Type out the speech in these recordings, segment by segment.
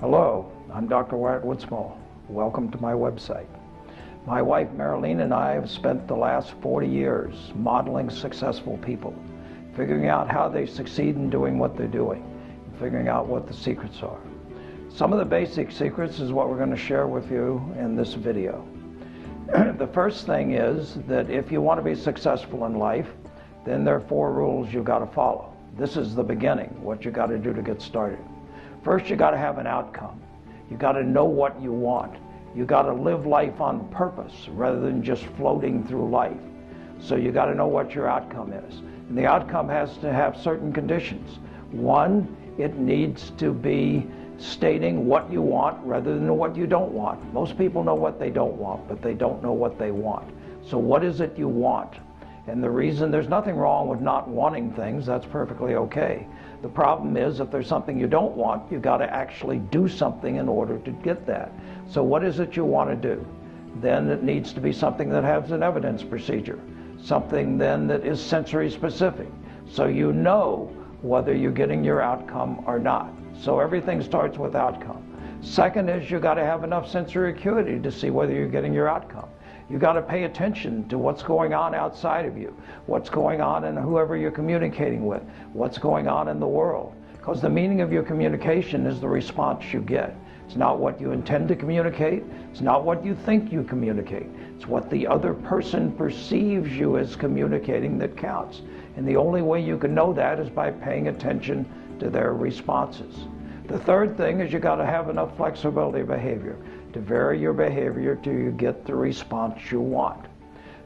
Hello, I'm Dr. Woodsmall. Welcome to my website. My wife Marilyn and I have spent the last 40 years modeling successful people, figuring out how they succeed in doing what they're doing, and figuring out what the secrets are. Some of the basic secrets is what we're going to share with you in this video. The first thing is that if you want to be successful in life, then there are 4 rules you've got to follow. This is the beginning, what you got to do to get started. First, you got to have an outcome. You got to know what you want. You got to live life on purpose rather than just floating through life. So you got to know what your outcome is. And the outcome has to have certain conditions. One, it needs to be stating what you want rather than what you don't want. Most people know what they don't want, but they don't know what they want. So what is it you want? And the reason, there's nothing wrong with not wanting things, that's perfectly okay. The problem is if there's something you don't want, you've got to actually do something in order to get that. So what is it you want to do? Then it needs to be something that has an evidence procedure, something then that is sensory specific, so you know whether you're getting your outcome or not. So everything starts with outcome. Second is you got to have enough sensory acuity to see whether you're getting your outcome. You got to pay attention to what's going on outside of you, what's going on in whoever you're communicating with, what's going on in the world. Because the meaning of your communication is the response you get. It's not what you intend to communicate. It's not what you think you communicate. It's what the other person perceives you as communicating that counts. And the only way you can know that is by paying attention to their responses. The third thing is you got to have enough flexibility of behavior to vary your behavior till you get the response you want.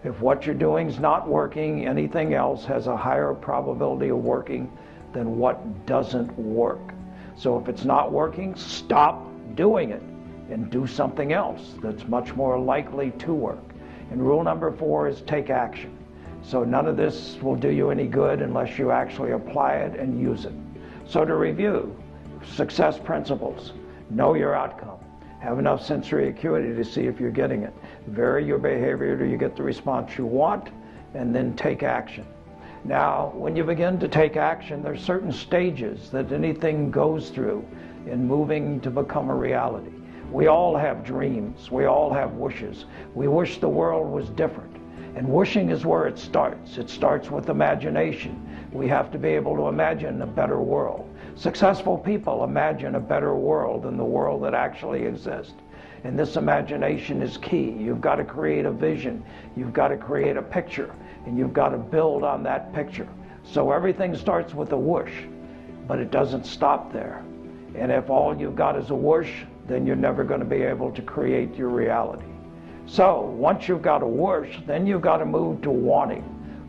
If what you're doing is not working, anything else has a higher probability of working than what doesn't work. So if it's not working, stop doing it and do something else that's much more likely to work. And rule number 4 is take action. So none of this will do you any good unless you actually apply it and use it. So to review, success principles: know your outcome, have enough sensory acuity to see if you're getting it, vary your behavior till you get the response you want, and then take action. Now, when you begin to take action, there's certain stages that anything goes through in moving to become a reality. We all have dreams, we all have wishes. We wish the world was different. And wishing is where it starts. It starts with imagination. We have to be able to imagine a better world. Successful people imagine a better world than the world that actually exists. And this imagination is key. You've got to create a vision. You've got to create a picture. And you've got to build on that picture. So everything starts with a wish, but it doesn't stop there. And if all you've got is a wish, then you're never going to be able to create your reality. So once you've got a wish, then you've got to move to wanting,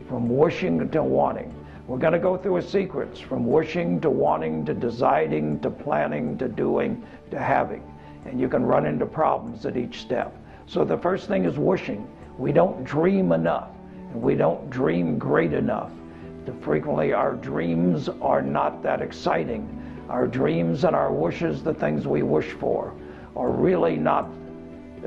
from wishing to wanting. We're going to go through a sequence from wishing to wanting to deciding to planning to doing to having. And you can run into problems at each step. So the first thing is wishing. We don't dream enough, and we don't dream great enough. Frequently our dreams are not that exciting. Our dreams and our wishes, the things we wish for, are really not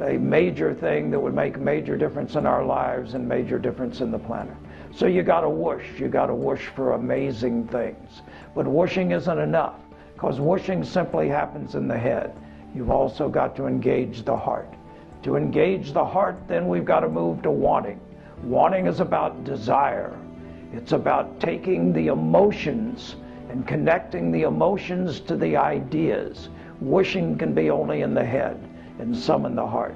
a major thing that would make a major difference in our lives and major difference in the planet. So you got to wish. You got to wish for amazing things. But wishing isn't enough, because wishing simply happens in the head. You've also got to engage the heart. To engage the heart, then we've got to move to wanting. Wanting is about desire. It's about taking the emotions and connecting the emotions to the ideas. Wishing can be only in the head and some in the heart.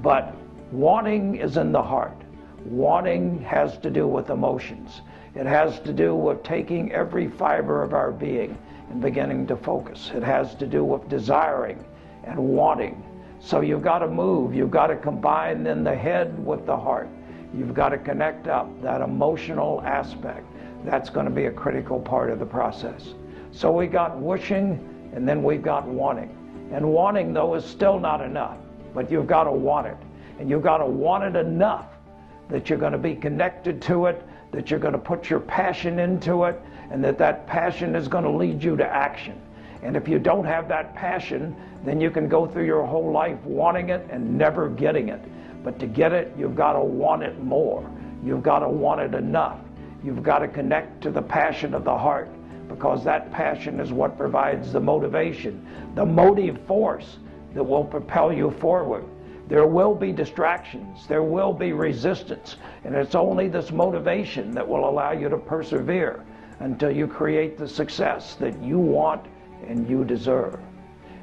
But wanting is in the heart. Wanting has to do with emotions. It has to do with taking every fiber of our being and beginning to focus. It has to do with desiring and wanting. So you've got to move. You've got to combine then the head with the heart. You've got to connect up that emotional aspect. That's going to be a critical part of the process. So we got wishing, and then we've got wanting. And wanting, though, is still not enough, but you've got to want it. And you've got to want it enough that you're going to be connected to it, that you're going to put your passion into it, and that passion is going to lead you to action. And if you don't have that passion, then you can go through your whole life wanting it and never getting it. But to get it, you've got to want it more. You've got to want it enough. You've got to connect to the passion of the heart. because that passion is what provides the motivation, the motive force that will propel you forward. There will be distractions, there will be resistance, and it's only this motivation that will allow you to persevere until you create the success that you want and you deserve.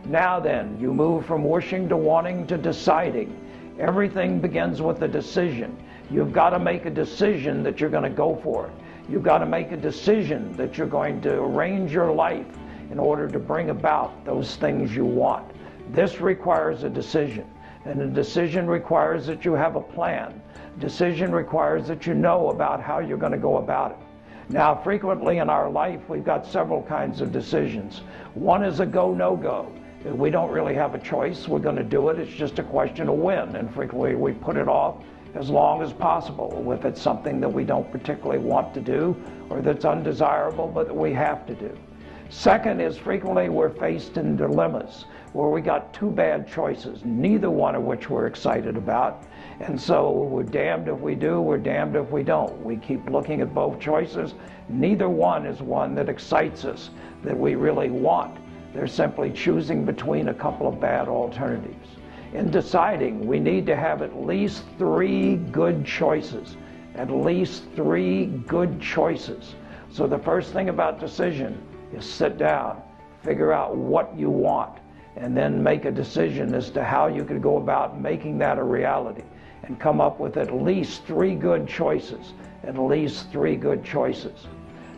Now then, you move from wishing to wanting to deciding. Everything begins with a decision. You've got to make a decision that you're going to go for it. You've got to make a decision that you're going to arrange your life in order to bring about those things you want. This requires a decision, and a decision requires that you have a plan. A decision requires that you know about how you're going to go about it. Now, frequently in our life, we've got several kinds of decisions. One is a go, no-go. We don't really have a choice. We're going to do it. It's just a question of when, and frequently we put it off as long as possible if it's something that we don't particularly want to do or that's undesirable but that we have to do. Second is frequently we're faced in dilemmas where we got two bad choices, neither one of which we're excited about, and so we're damned if we do, we're damned if we don't. We keep looking at both choices. Neither one is one that excites us, that we really want. They're simply choosing between a couple of bad alternatives. In deciding, we need to have at least 3 good choices. At least 3 good choices. So the first thing about decision is sit down, figure out what you want, and then make a decision as to how you could go about making that a reality, and come up with at least 3 good choices. At least 3 good choices.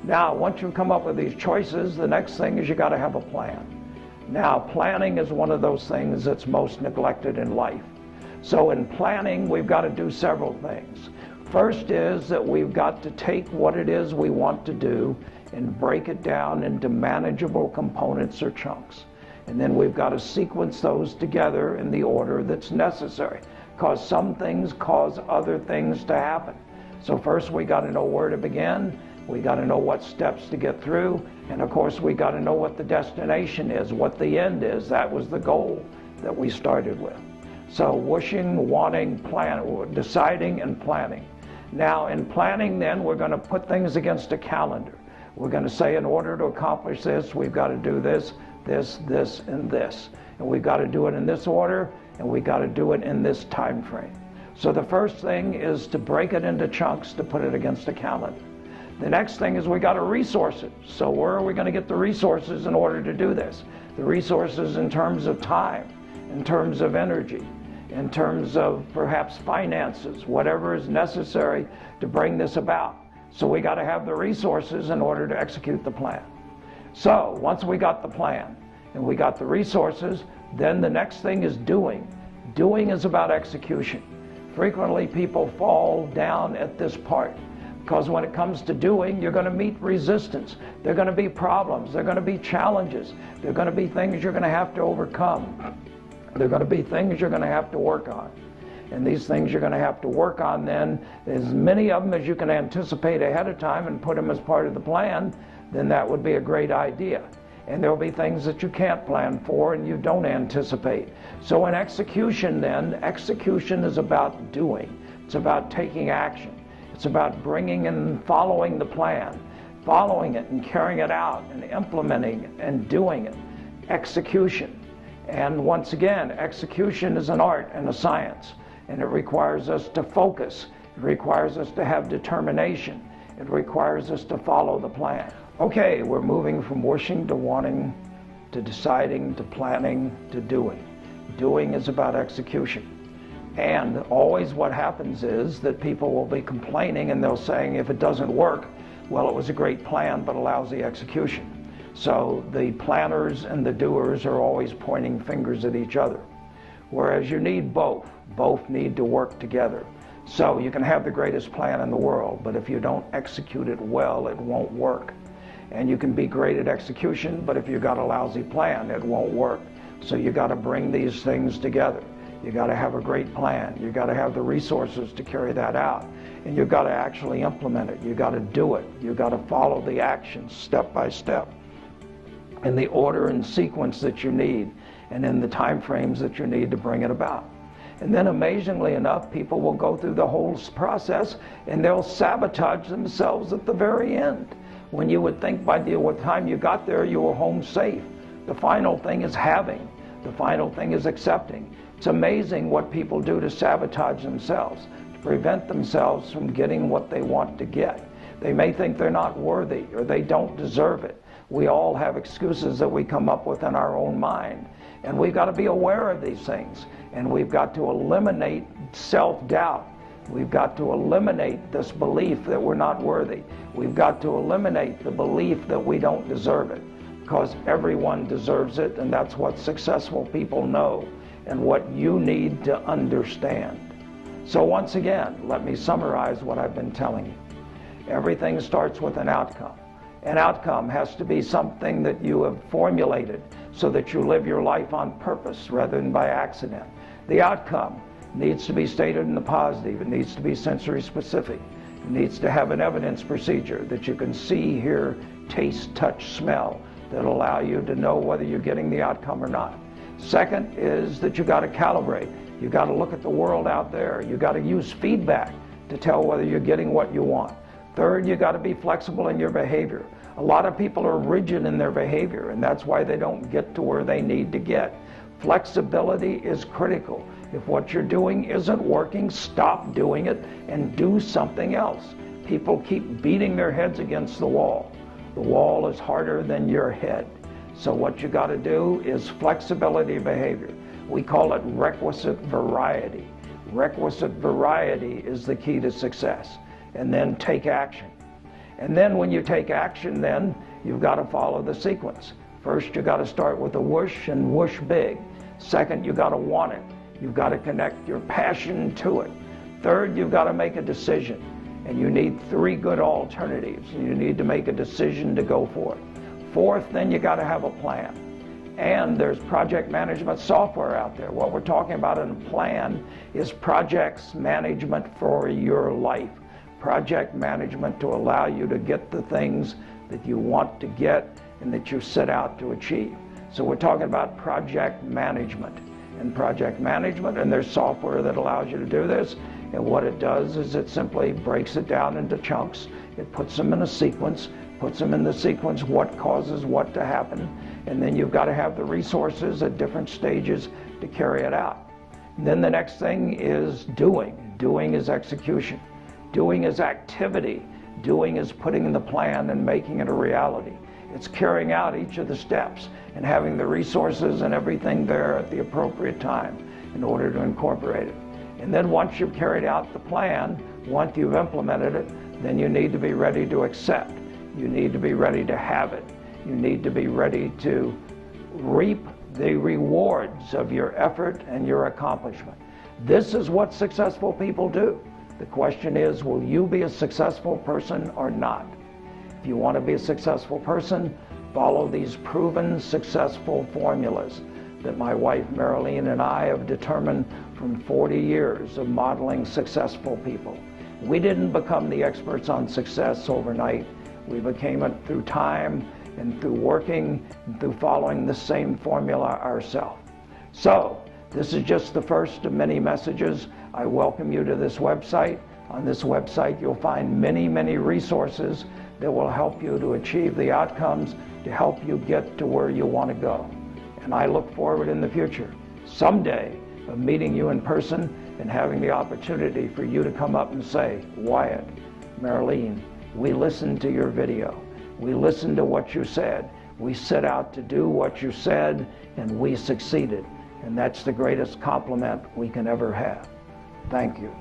Now, once you come up with these choices, the next thing is you got to have a plan. Now, planning is one of those things that's most neglected in life. So in planning, we've got to do several things. First is that we've got to take what it is we want to do and break it down into manageable components or chunks. And then we've got to sequence those together in the order that's necessary, because some things cause other things to happen. So first we got to know where to begin. We got to know what steps to get through, and of course we got to know what the destination is, what the end is. That was the goal that we started with. So wishing, wanting, deciding, and planning. Now in planning then, we're going to put things against a calendar. We're going to say in order to accomplish this, we've got to do this, this, this, and this. And we've got to do it in this order, and we've got to do it in this time frame. So the first thing is to break it into chunks to put it against a calendar. The next thing is we got to resource it. So where are we going to get the resources in order to do this? The resources in terms of time, in terms of energy, in terms of perhaps finances, whatever is necessary to bring this about. So we got to have the resources in order to execute the plan. So once we got the plan and we got the resources, then the next thing is doing. Doing is about execution. Frequently people fall down at this part, because when it comes to doing, you're going to meet resistance. There are going to be problems. There are going to be challenges. There are going to be things you're going to have to overcome. There are going to be things you're going to have to work on. And these things you're going to have to work on then, as many of them as you can anticipate ahead of time and put them as part of the plan, then that would be a great idea. And there will be things that you can't plan for and you don't anticipate. So in execution then, execution is about doing. It's about taking action. It's about bringing and following the plan, following it and carrying it out and implementing it and doing it. Execution. And once again, execution is an art and a science, and it requires us to focus. It requires us to have determination. It requires us to follow the plan. Okay, we're moving from wishing to wanting, to deciding, to planning, to doing. Doing is about execution. And always what happens is that people will be complaining and they'll say, if it doesn't work, well, it was a great plan, but a lousy execution. So the planners and the doers are always pointing fingers at each other. Whereas you need both. Both need to work together. So you can have the greatest plan in the world, but if you don't execute it well, it won't work. And you can be great at execution, but if you've got a lousy plan, it won't work. So you got to bring these things together. You got to have a great plan. You got to have the resources to carry that out. And you've got to actually implement it. You got to do it. You got to follow the actions step by step in the order and sequence that you need and in the time frames that you need to bring it about. And then amazingly enough, people will go through the whole process and they'll sabotage themselves at the very end. when you would think by the time you got there you were home safe. The final thing is having. The final thing is accepting. It's amazing what people do to sabotage themselves, to prevent themselves from getting what they want to get. They may think they're not worthy or they don't deserve it. We all have excuses that we come up with in our own mind. And we've got to be aware of these things. And we've got to eliminate self-doubt. We've got to eliminate this belief that we're not worthy. We've got to eliminate the belief that we don't deserve it, because everyone deserves it, and that's what successful people know and what you need to understand. So once again, let me summarize what I've been telling you. Everything starts with an outcome. An outcome has to be something that you have formulated so that you live your life on purpose rather than by accident. The outcome needs to be stated in the positive. It needs to be sensory specific. It needs to have an evidence procedure that you can see, hear, taste, touch, smell, that allow you to know whether you're getting the outcome or not. Second is that you got to calibrate. You got to look at the world out there. You got to use feedback to tell whether you're getting what you want. Third, you got to be flexible in your behavior. A lot of people are rigid in their behavior, and that's why they don't get to where they need to get. Flexibility is critical. If what you're doing isn't working, stop doing it and do something else. People keep beating their heads against the wall. The wall is harder than your head. So what you got to do is flexibility of behavior. We call it requisite variety. Requisite variety is the key to success. And then take action. And then when you take action, then you've got to follow the sequence. First, you got to start with a whoosh and whoosh big. Second, you got to want it. You've got to connect your passion to it. Third, you've got to make a decision. And you need 3 good alternatives. You need to make a decision to go for it. Fourth, then you got to have a plan. And there's project management software out there. What we're talking about in a plan is projects management for your life. Project management to allow you to get the things that you want to get and that you set out to achieve. So we're talking about project management. And there's software that allows you to do this. And what it does is it simply breaks it down into chunks. It puts them in a sequence, puts them in the sequence what causes what to happen. And then you've got to have the resources at different stages to carry it out. And then the next thing is doing. Doing is execution. Doing is activity. Doing is putting in the plan and making it a reality. It's carrying out each of the steps and having the resources and everything there at the appropriate time in order to incorporate it. And then once you've carried out the plan, once you've implemented it, then you need to be ready to accept. You need to be ready to have it. You need to be ready to reap the rewards of your effort and your accomplishment. This is what successful people do. The question is, will you be a successful person or not? If you want to be a successful person, follow these proven successful formulas that my wife Marilyn and I have determined from 40 years of modeling successful people. We didn't become the experts on success overnight. We became it through time and through working and through following the same formula ourselves. So, this is just the first of many messages. I welcome you to this website. On this website, you'll find many, many resources that will help you to achieve the outcomes, to help you get to where you want to go. And I look forward in the future, someday, of meeting you in person and having the opportunity for you to come up and say, Wyatt, Marilyn, we listened to your video. We listened to what you said. We set out to do what you said, and we succeeded. And that's the greatest compliment we can ever have. Thank you.